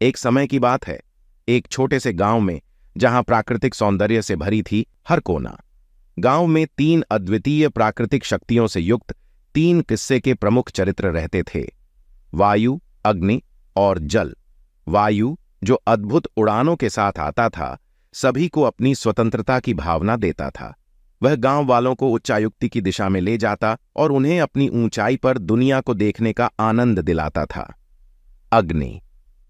एक समय की बात है, एक छोटे से गांव में, जहां प्राकृतिक सौंदर्य से भरी थी हर कोना। गांव में 3 अद्वितीय प्राकृतिक शक्तियों से युक्त 3 किस्से के प्रमुख चरित्र रहते थे। वायु, अग्नि और जल। वायु, जो अद्भुत उड़ानों के साथ आता था, सभी को अपनी स्वतंत्रता की भावना देता था। वह गांव वालों को उच्चायुक्ति की दिशा में ले जाता और उन्हें अपनी ऊंचाई पर दुनिया को देखने का आनंद दिलाता था। अग्नि,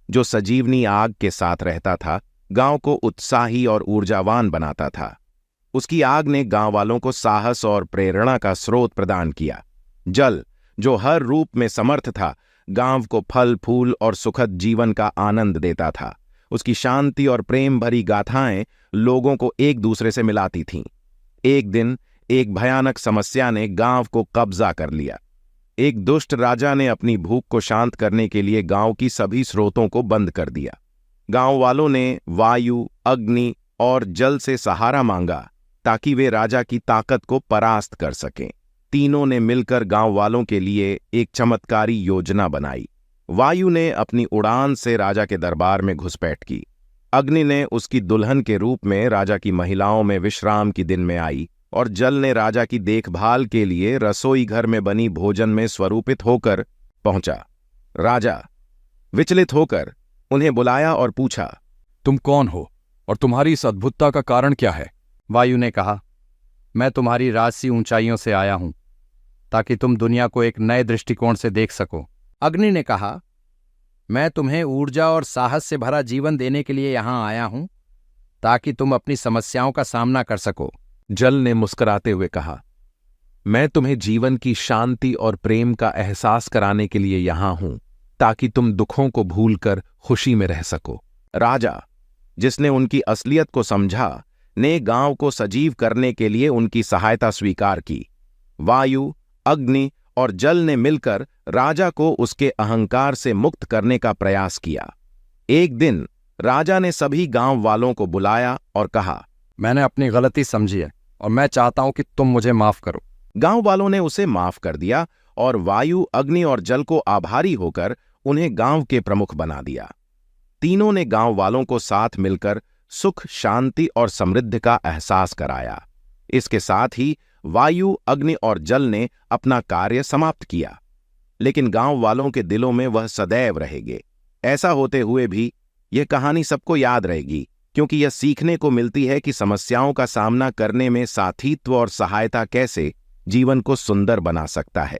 जो सजीवनी आग के साथ रहता था, गांव को उत्साही और ऊर्जावान बनाता था। उसकी आग ने गांव वालों को साहस और प्रेरणा का स्रोत प्रदान किया। जल, जो हर रूप में समर्थ था, गांव को फल फूल और सुखद जीवन का आनंद देता था। उसकी शांति और प्रेम भरी गाथाएं लोगों को एक दूसरे से मिलाती थीं। एक दिन एक भयानक समस्या ने गांव को कब्जा कर लिया। एक दुष्ट राजा ने अपनी भूख को शांत करने के लिए गांव की सभी स्रोतों को बंद कर दिया। गांव वालों ने वायु, अग्नि और जल से सहारा मांगा ताकि वे राजा की ताकत को परास्त कर सकें। तीनों ने मिलकर गांव वालों के लिए एक चमत्कारी योजना बनाई। वायु ने अपनी उड़ान से राजा के दरबार में घुसपैठ की। अग्नि ने उसकी दुल्हन के रूप में राजा की महिलाओं में विश्राम की दिन में आई और जल ने राजा की देखभाल के लिए रसोई घर में बनी भोजन में स्वरूपित होकर पहुंचा। राजा, विचलित होकर, उन्हें बुलाया और पूछा, तुम कौन हो और तुम्हारी इस अद्भुतता का कारण क्या है? वायु ने कहा, मैं तुम्हारी राजसी ऊंचाइयों से आया हूं ताकि तुम दुनिया को एक नए दृष्टिकोण से देख सको। अग्नि ने कहा, मैं तुम्हें ऊर्जा और साहस से भरा जीवन देने के लिए यहां आया हूं ताकि तुम अपनी समस्याओं का सामना कर सको। जल ने मुस्कुराते हुए कहा, मैं तुम्हें जीवन की शांति और प्रेम का एहसास कराने के लिए यहां हूं ताकि तुम दुखों को भूलकर खुशी में रह सको। राजा, जिसने उनकी असलियत को समझा, ने गांव को सजीव करने के लिए उनकी सहायता स्वीकार की। वायु, अग्नि और जल ने मिलकर राजा को उसके अहंकार से मुक्त करने का प्रयास किया। एक दिन राजा ने सभी गांव वालों को बुलाया और कहा, मैंने अपनी गलती समझी है और मैं चाहता हूं कि तुम मुझे माफ करो। गांव वालों ने उसे माफ कर दिया और वायु, अग्नि और जल को आभारी होकर उन्हें गांव के प्रमुख बना दिया। तीनों ने गांव वालों को साथ मिलकर सुख, शांति और समृद्धि का एहसास कराया। इसके साथ ही वायु, अग्नि और जल ने अपना कार्य समाप्त किया, लेकिन गांव वालों के दिलों में वह सदैव रहेंगे। ऐसा होते हुए भी यह कहानी सबको याद रहेगी, क्योंकि यह सीखने को मिलती है कि समस्याओं का सामना करने में साथीत्व और सहायता कैसे जीवन को सुंदर बना सकता है।